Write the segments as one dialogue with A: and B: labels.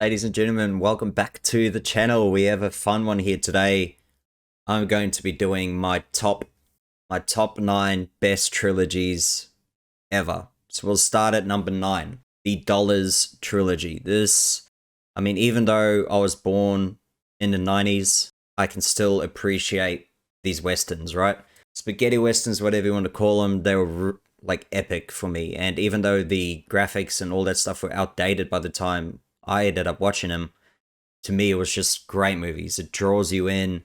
A: Ladies and gentlemen, welcome back to the channel. We have a fun one here today. I'm going to be doing my top 9 best trilogies ever. So we'll start at number 9, the Dollars trilogy. Even though I was born in the 90s, I can still appreciate these westerns, right? Spaghetti westerns, whatever you want to call them, they were like epic for me. And even though the graphics and all that stuff were outdated by the time I ended up watching them, to me it was just great movies. It draws you in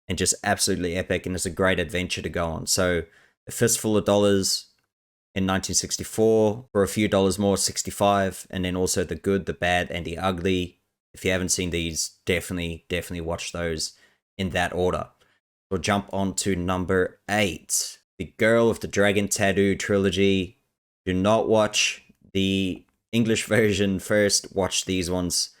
A: and just absolutely epic, and it's a great adventure to go on. So, A Fistful of Dollars in 1964, for a few dollars more, 65, and then also The Good, the Bad, and the Ugly. If you haven't seen these, definitely watch those in that order. We'll jump on to number 8, The Girl with the Dragon Tattoo trilogy. Do not watch the English version first, watch these ones.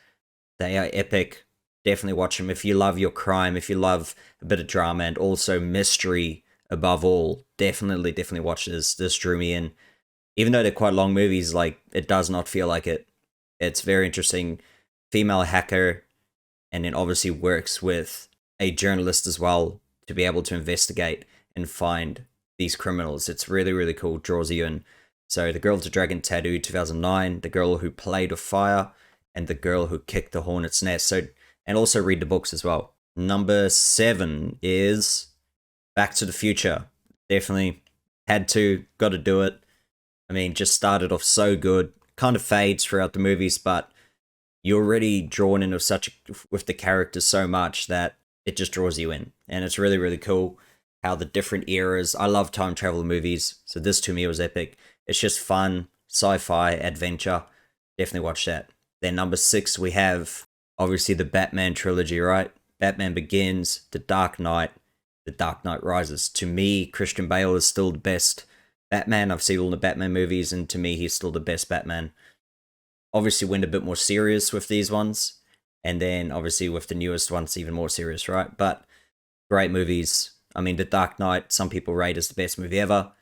A: They are epic. Definitely watch them. If you love your crime, if you love a bit of drama and also mystery above all, definitely watch this. This drew me in. Even though they're quite long movies, like, it does not feel like it. It's very interesting. Female hacker, and then obviously works with a journalist as well to be able to investigate and find these criminals. It's really cool. Draws you in. So, The Girl with the Dragon Tattoo, 2009. The Girl Who Played with Fire, and The Girl Who Kicked the Hornet's Nest. So, and also read the books as well. Number 7 is Back to the Future. Definitely got to do it. I mean, just started off so good. Kind of fades throughout the movies, but you're already drawn in with the characters so much that it just draws you in. And it's really cool how the different eras. I love time travel movies, so this to me was epic. It's just fun, sci-fi, adventure. Definitely watch that. Then number 6, we have obviously the Batman trilogy, right? Batman Begins, The Dark Knight, The Dark Knight Rises. To me, Christian Bale is still the best Batman. I've seen all the Batman movies, and to me, he's still the best Batman. Obviously went a bit more serious with these ones, and then obviously with the newest ones, even more serious, right? But great movies. I mean, The Dark Knight, some people rate as the best movie ever.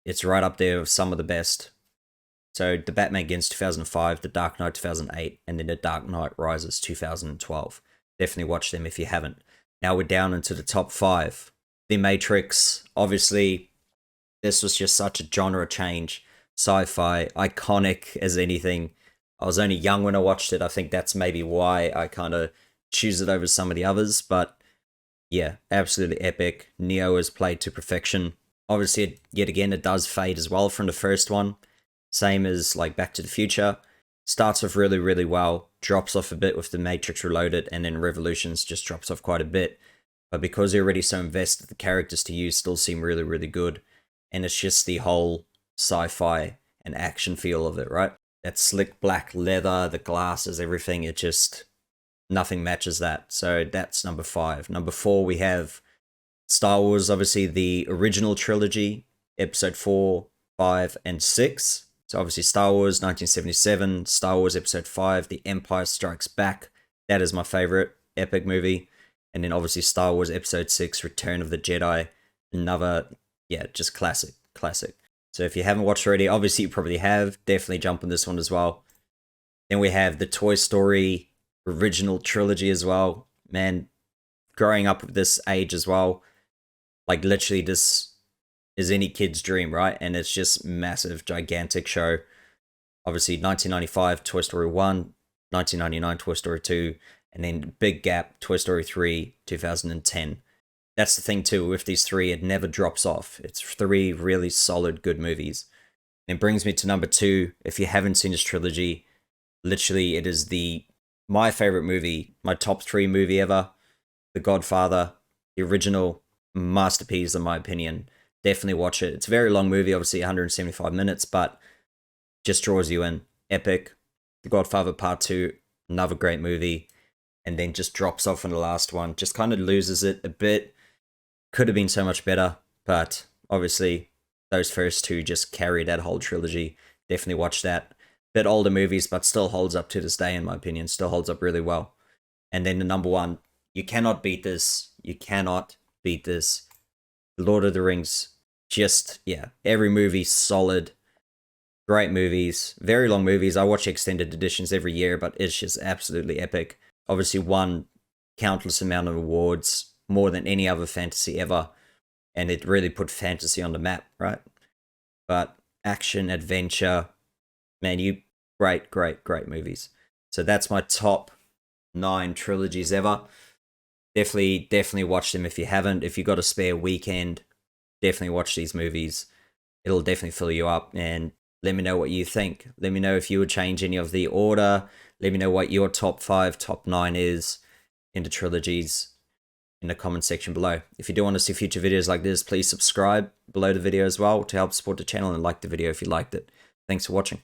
A: It's right up there with some of the best. So, The Batman Begins 2005, The Dark Knight 2008, and then The Dark Knight Rises 2012. Definitely watch them if you haven't. Now we're down into the top 5. The Matrix, obviously, this was just such a genre change. Sci-fi, iconic as anything. I was only young when I watched it. I think that's maybe why I kind of choose it over some of the others. But yeah, absolutely epic. Neo is played to perfection. Obviously, yet again, it does fade as well from the first one. Same as like Back to the Future. Starts off really well, drops off a bit with The Matrix Reloaded, and then Revolutions just drops off quite a bit. But because you're already so invested, the characters to use still seem really good. And it's just the whole sci-fi and action feel of it, right? That slick black leather, the glasses, everything, it just, nothing matches that. So that's number 5. Number 4, we have Star Wars, obviously the original trilogy, episode 4, 5, and 6. So obviously Star Wars 1977, Star Wars Episode 5, The Empire Strikes Back. That is my favorite epic movie. And then obviously Star Wars Episode 6, Return of the Jedi. Another, yeah, just classic. So if you haven't watched already, obviously you probably have. Definitely jump on this one as well. Then we have the Toy Story original trilogy as well. Man, growing up with this age as well, like literally this is any kid's dream, right? And it's just massive, gigantic show. Obviously, 1995, Toy Story 1, 1999, Toy Story 2, and then big gap, Toy Story 3, 2010. That's the thing too, with these 3, it never drops off. It's 3 really solid, good movies. And it brings me to number 2. If you haven't seen this trilogy, literally it is my favorite movie, my top 3 movie ever. The Godfather, the original masterpiece in my opinion. Definitely watch it. It's a very long movie, obviously 175 minutes, but just draws you in. Epic. The Godfather Part 2, another great movie. And then just drops off in the last one. Just kind of loses it a bit. Could have been so much better, but obviously those first 2 just carry that whole trilogy. Definitely watch that. Bit older movies, but still holds up to this day in my opinion. Still holds up really well. And then the number 1, you cannot beat this. You cannot beat this. Lord of the Rings, just, yeah, every movie solid, Great movies, very long movies. I watch extended editions every year, but it's just absolutely epic. Obviously, won countless amount of awards, more than any other fantasy ever, and it really put fantasy on the map, right? But action, adventure, man, you great movies. So that's my top 9 trilogies ever. Definitely watch them if you haven't. If you got a spare weekend, definitely watch these movies. It'll definitely fill you up, and let me know what you think. Let me know if you would change any of the order. Let me know what your top 5, top 9 is in the trilogies in the comment section below. If you do want to see future videos like this, please subscribe below the video as well to help support the channel, and like the video if you liked it. Thanks for watching.